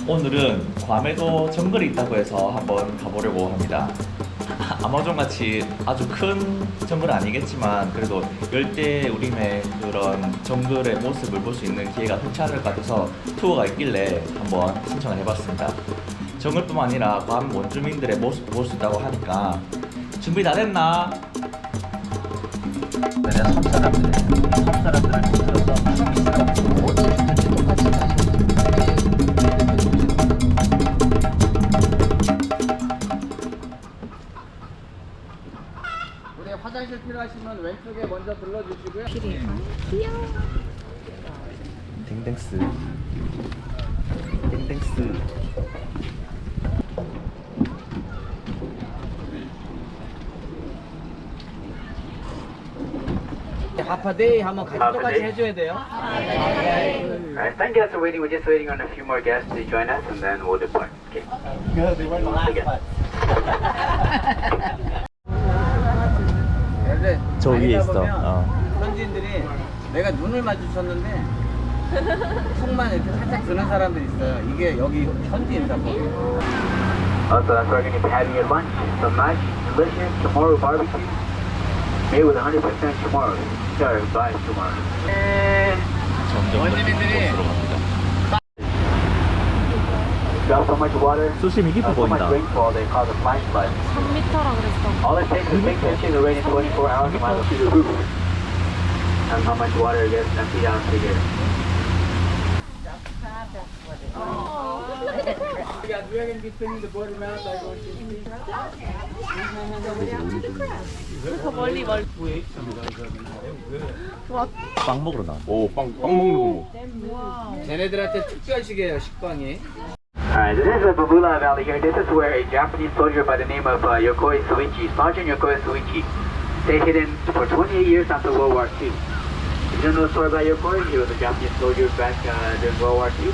오늘은 괌에도 정글이 있다고 해서 한번 가보려고 합니다. 아마존같이 아주 큰 정글은 아니겠지만 그래도 열대 우림의 그런 정글의 모습을 볼 수 있는 기회가 흔치 않을 것 같아서 투어가 있길래 한번 신청을 해봤습니다. 정글뿐만 아니라 괌 원주민들의 모습도 볼 수 있다고 하니까 준비 다 됐나? 내가 섬사람들을 불러서 똑같이 다시 화장실 필요하시면 왼쪽에 먼저 들러주시고요. 귀여워. 댕댕스 댕댕스. 하파데이 한번 같이 똑같이 해줘야 돼요. Alright, thank you guys for waiting. We're just waiting on a few more guests to join us and then we'll depart. Okay. 저 위에 있어. 현지인들이 내가 눈을 마주쳤는데 속만 이렇게 살짝 드는 사람들이 있어요. 이게 여기 현지인이다 보니. Also, that's where we're going to be having your lunch. Some nice, delicious tomorrow barbecue made with 100% tomorrow. Sorry, by tomorrow. 점점 원주민들이 곳으로 갑니다. Got so much water, 수심이 깊어 so much 보인다. rainfall, they call the flash flood. 3m라 그랬어. All it takes is big fish in the rain in 24 hours to mile through the roof. And how much water gets emptied down to here. 더 멀리. 빵 먹으러 나와. 빵 먹는 거. 쟤네들한테 특별식이에요, 식빵이. Alright, this is the Babula Valley here. This is where a Japanese soldier by the name of Yokoi Suichi, Sergeant Yokoi Suichi, stayed hidden for 28 years after World War II. If you don't know the story about Yokoi, he was a Japanese soldier back during World War II.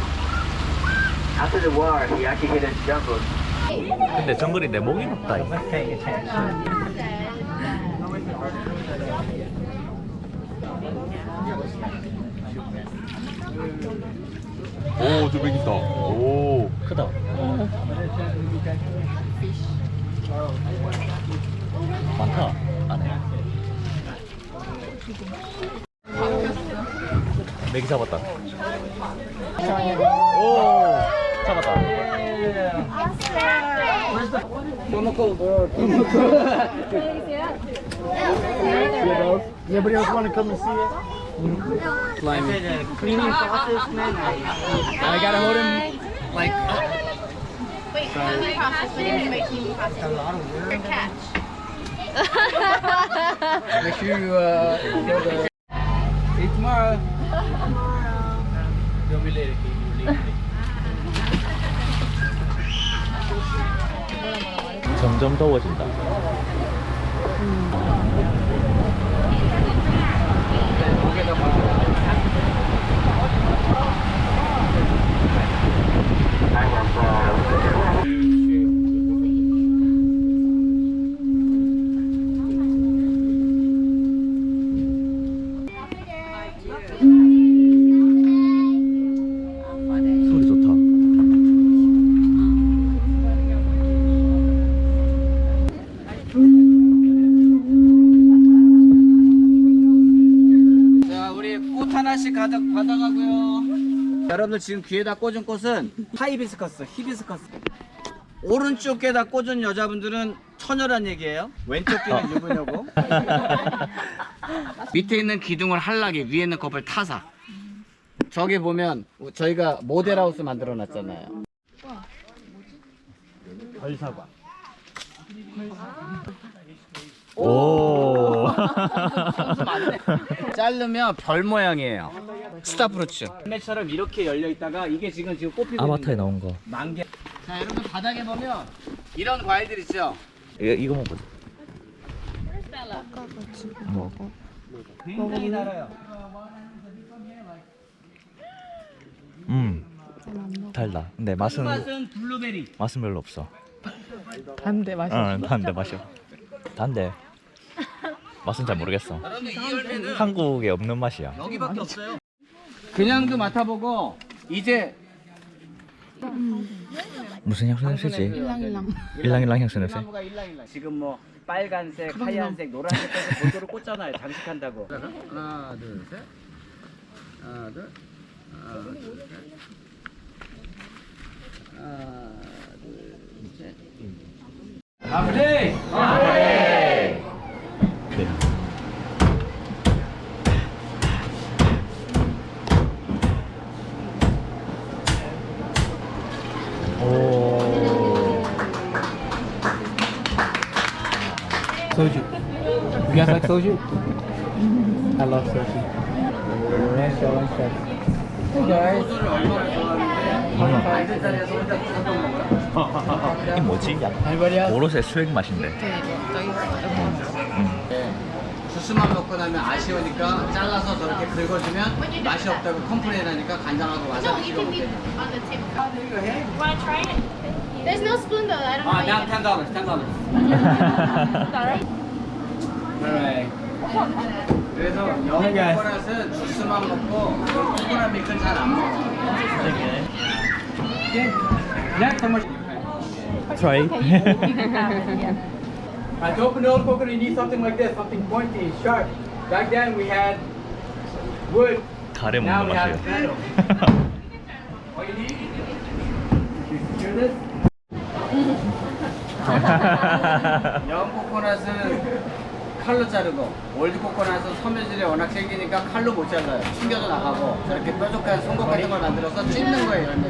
After the war, he actually hid in jungles. 근데 정글이 내 목이 높다. 이거. 오, 저 맥있다. 오, 크다. 많다 안에. 맥이 잡았다. 오, 잡았다. Anybody else want to come and see it? Cleaning process, man. I gotta hold him like. Wait, cleaning process. What do you mean by cleaning process? Your catch. Make sure you kill the. See you tomorrow. You'll be later. 점점 더워진다. 소리 좋다. 자, 우리 꽃 하나씩 받아가고요. 여러분들 지금 귀에다 꽂은 꽃은 하이비스커스, 히비스커스. 오른쪽 귀에다 꽂은 여자분들은 처녀란 얘기예요. 왼쪽 귀는 유부녀고. 밑에 있는 기둥을 한락에 위에 있는 컵을 타사. 저기 보면 저희가 모델하우스 만들어 놨잖아요. 벌사과. 오. 자르면 별 모양이에요. 스타프루츠. 매처럼 이렇게 열려 있다가 이게 지금 꽃피고 아바타에 나온 거. 만개. 자, 여러분 바닥에 보면 이런 과일들 있죠. 이거 먹어보자. 먹어. 굉장히 달아요. 달다. 근데 맛은 블루베리. 맛은 별로 없어. 단데 맛이 단데 맛이. 단데 맛은 잘 모르겠어. 여러분 이 열매는 한국에 없는 맛이야. 여기밖에 없어요. 그냥도 맡아보고 이제 무슨 향수 냄새지? 일랑일랑 향수 냄새. 나무가 일랑일랑. 지금 뭐 빨간색, 하얀색, 노란색 해서 골고루 꽂잖아요. 장식한다고. 하나, 둘, 셋. 하나, 둘. 하나, 둘, 셋. 하나, 둘, 셋. 아버지! Soju. You guys like soju? I love soju. Ranch, I like that. Hey guys. 소주를 얼마나 좋아하는데 앉은 자리에서 혼자 부사동 먹어요? 이게 뭐지? Anybody else? 오롯의 수액 맛인데. 주스만 먹고 나면 아쉬우니까 잘라서 저렇게 긁어주면 맛이 없다고 컴플레인하니까 간장하고 No, 와사비 you 찍어 can leave 먹게. it on the table. Want to try it? There's no spoon though. I don't know. 아, now yet. $10. Alright. Alright. 그래서 영국 코코넛은 주스만 먹고 코코넛 밀크는 잘 안 먹어. Next, how much? Try. To open the old coconut, you need something like this, something pointy, sharp. Back then we had wood. 가래 Now 먹는 we have 맛이에요. metal. All you need, you hear this? 영 코코넛은 칼로 자르고 올드 코코넛은 섬유질이 워낙 생기니까 칼로 못 잘라요. 튕겨져 나가고 저렇게 뾰족한 송곳 같은 걸 만들어서 찢는 거예요. 이런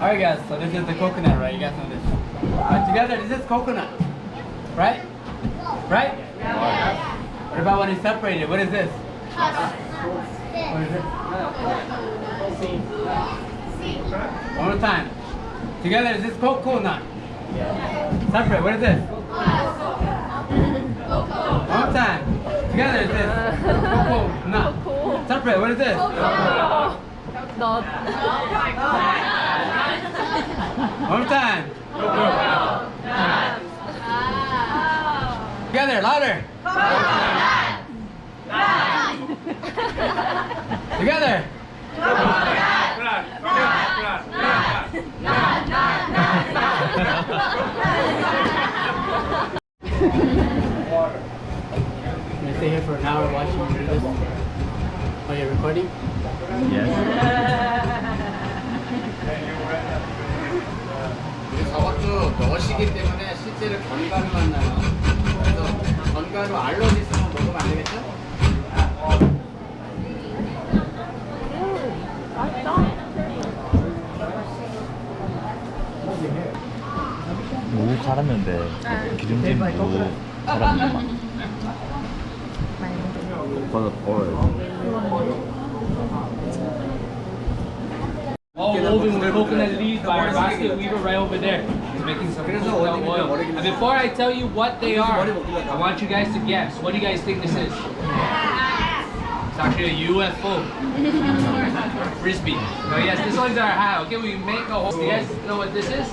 Alright guys, so this is the coconut, right? You guys know this. Together, this is coconut. Right? Right? What about when it's separated? What is this? What is it? One more time. Together, this is coconut. Separate, what is this? One more time. Together, is this? Coconut. Separate, what is this? 너 One more time. Together, louder. Together. Can I stay here for an hour watching you do this? Oh, you're recording? 저것도 넣으시기 때문에 실제로 견과류 만나요. 그래서 견과류 알러지 있으면 먹으면 안 되겠죠? 무 갈았는데 기름진 무 갈았는 맛. All woven with coconut leaves by our basket weaver right over there. He's making some coconut oil. And before I tell you what they are, I want you guys to guess. What do you guys think this is? It's actually a UFO. Frisbee. So yes, this one's our hat. Okay, we make a whole... Do you guys know what this is?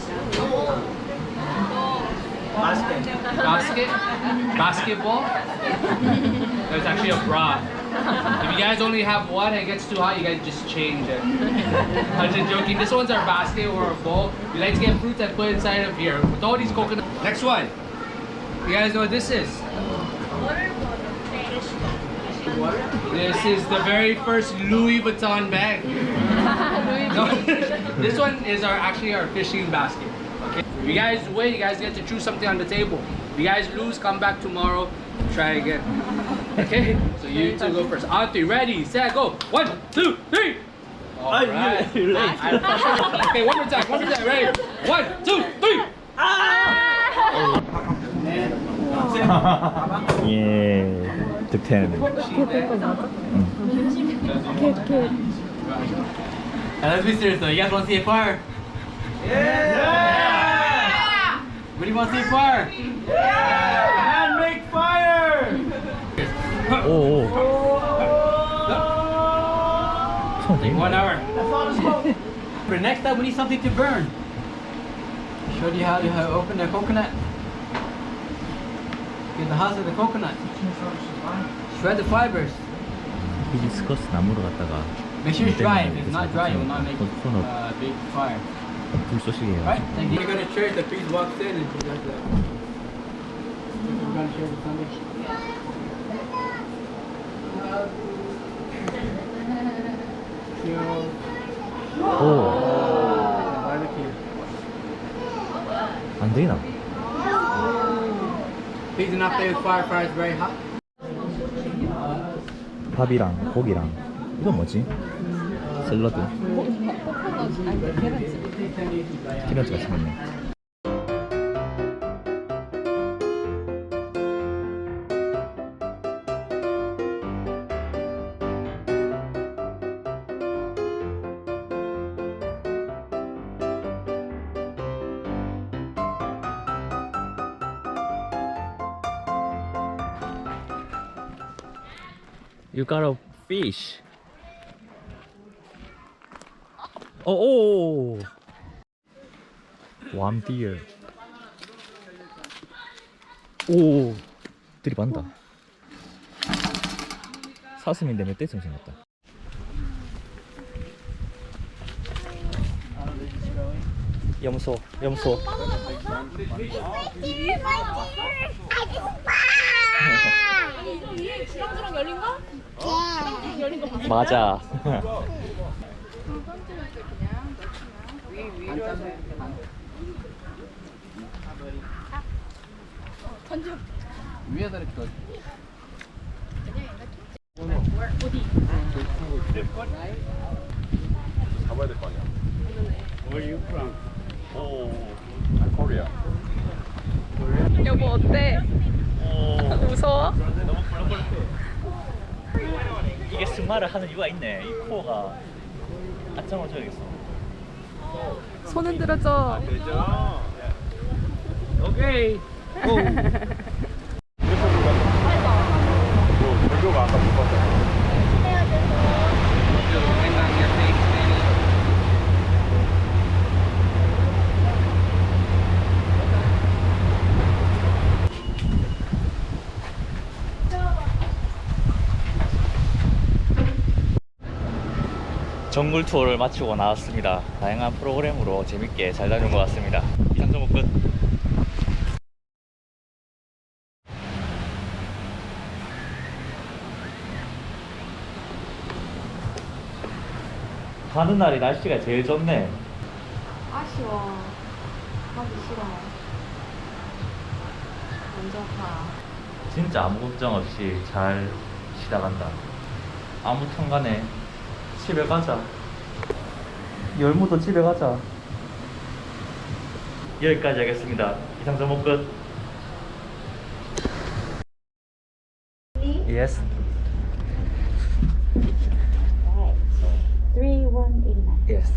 Basketball? No, it's actually a bra. If you guys only have one and it gets too hot, you guys just change it. I'm just joking. This one's our basket or a bowl. We like to get fruits and put inside of here. With all these coconuts. Next one. You guys know what this is? This is the very first Louis Vuitton bag. No, this one is actually our fishing basket. Okay. If you guys win, you guys get to choose something on the table. If you guys lose, come back tomorrow. Try again. Okay? So you two go first. On three. Ready, set, go. 1, 2, 3. Alright. Okay, one more time. Ready? 1, 2, 3. 예, 득템. And let's be serious though. You guys want to see a fire? Yeah! What do you want to see a fire? Yeah! And make fire! 오. 손 되게 1 hour. For next time, we need something to burn. Showed you how to open the coconut. Get the husk of the coconut. Shred the fibers. 히비스커스 나무를 갖다가 Make sure it's dry. If it's not dry, you will not make a big fire. 불쏘시개요. Right? You're gonna church. The priest walks in and he does that. We're gonna share the Sunday. 오, Barbecue. 안 되나? Please do not play with fire. Fire is very hot. 밥이랑 고기랑 이건 뭐지? 샐러드. 계란치가 생겼네. You got a fish. Oh, Guam deer. 오, 들이반다. 사슴인데 멧돼지처럼 생겼다. 염소, 염소. 주렁주렁 열린 거? 열린 거 봤어? 맞아. 위에다 이렇게 넣어. 잡아야 될 거 아니야. Where are you from? Korea. 여보 어때? 무서워? 너무 꿀렁꿀렁해. 이게 승마를 하는 이유가 있네. 이 코어가 안정을 줘야겠어. 손 흔들어줘. 되죠? 오케이. 전교가 아까 못 봤어. 정글 투어를 마치고 나왔습니다. 다양한 프로그램으로 재밌게 잘 다녀온 것 같습니다. 이상 정보 끝. 가는 날이 날씨가 제일 좋네. 아쉬워. 가기 싫어. 먼저 가. 진짜 아무 걱정 없이 잘 쉬다 간다. 아무튼 간에 집에 가자. 열무도 집에 가자. 여기까지 하겠습니다. 이상 정보 끝. Yes. 3189. Yes.